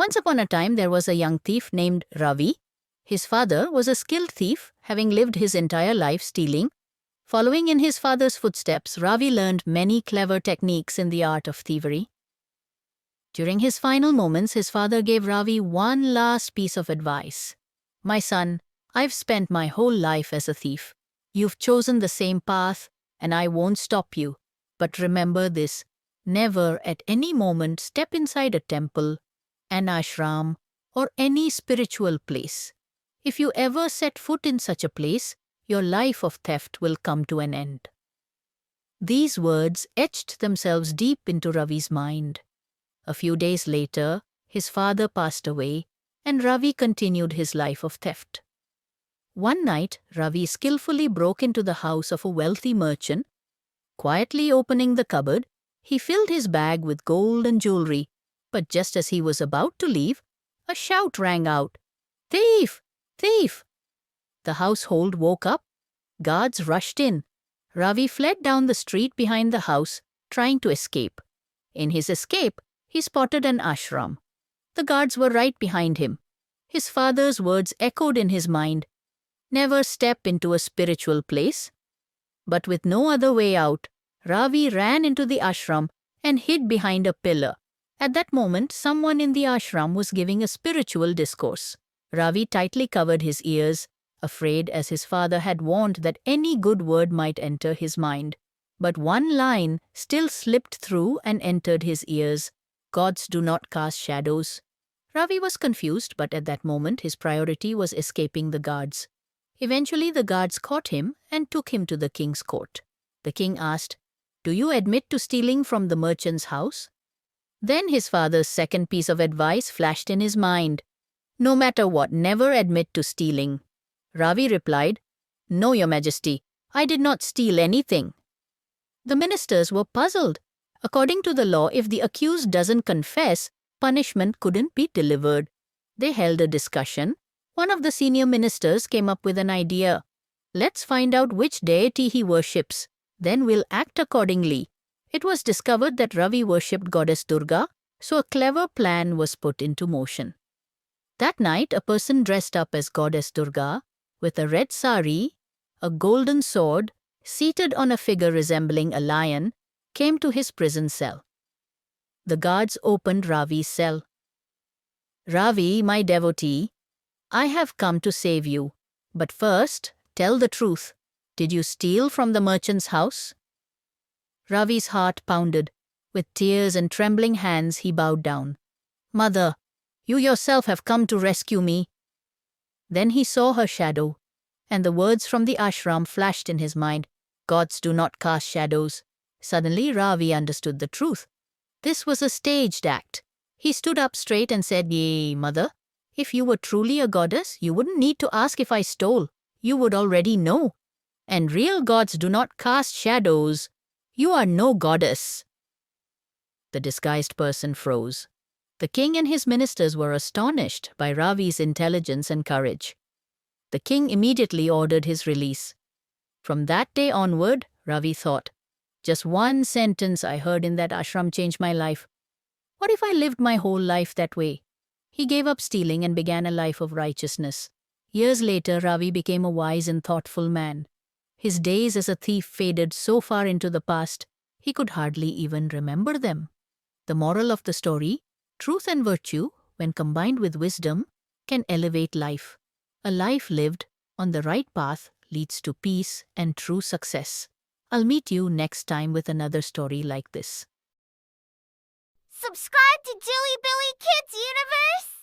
Once upon a time, there was a young thief named Ravi. His father was a skilled thief, having lived his entire life stealing. Following in his father's footsteps, Ravi learned many clever techniques in the art of thievery. During his final moments, his father gave Ravi one last piece of advice. "My son, I've spent my whole life as a thief. You've chosen the same path, and I won't stop you. But remember this, never at any moment step inside a temple, an ashram, or any spiritual place. If you ever set foot in such a place, your life of theft will come to an end." These words etched themselves deep into Ravi's mind. A few days later, his father passed away, and Ravi continued his life of theft. One night, Ravi skillfully broke into the house of a wealthy merchant. Quietly opening the cupboard, he filled his bag with gold and jewelry. But just as he was about to leave, a shout rang out, "Thief! Thief!" The household woke up. Guards rushed in. Ravi fled down the street behind the house, trying to escape. In his escape, he spotted an ashram. The guards were right behind him. His father's words echoed in his mind, "Never step into a spiritual place." But with no other way out, Ravi ran into the ashram and hid behind a pillar. At that moment, someone in the ashram was giving a spiritual discourse. Ravi tightly covered his ears, afraid, as his father had warned, that any good word might enter his mind. But one line still slipped through and entered his ears: "Gods do not cast shadows." Ravi was confused, but at that moment his priority was escaping the guards. Eventually the guards caught him and took him to the king's court. The king asked, "Do you admit to stealing from the merchant's house?" Then his father's second piece of advice flashed in his mind. "No matter what, never admit to stealing." Ravi replied, "No, Your Majesty, I did not steal anything." The ministers were puzzled. According to the law, if the accused doesn't confess, punishment couldn't be delivered. They held a discussion. One of the senior ministers came up with an idea. "Let's find out which deity he worships. Then we'll act accordingly." It was discovered that Ravi worshipped goddess Durga, so a clever plan was put into motion. That night, a person dressed up as goddess Durga, with a red sari, a golden sword, seated on a figure resembling a lion, came to his prison cell. The guards opened Ravi's cell. "Ravi, my devotee, I have come to save you. But first, tell the truth. Did you steal from the merchant's house?" Ravi's heart pounded. With tears and trembling hands, he bowed down. "Mother, you yourself have come to rescue me." Then he saw her shadow, and the words from the ashram flashed in his mind, "Gods do not cast shadows." Suddenly, Ravi understood the truth. This was a staged act. He stood up straight and said, "Yea, mother, if you were truly a goddess, you wouldn't need to ask if I stole. You would already know. And real gods do not cast shadows. You are no goddess." The disguised person froze. The king and his ministers were astonished by Ravi's intelligence and courage. The king immediately ordered his release. From that day onward, Ravi thought, "Just one sentence I heard in that ashram changed my life. What if I lived my whole life that way?" He gave up stealing and began a life of righteousness. Years later, Ravi became a wise and thoughtful man. His days as a thief faded so far into the past, he could hardly even remember them. The moral of the story: truth and virtue, when combined with wisdom, can elevate life. A life lived on the right path leads to peace and true success. I'll meet you next time with another story like this. Subscribe to Gili Bili Kids Universe!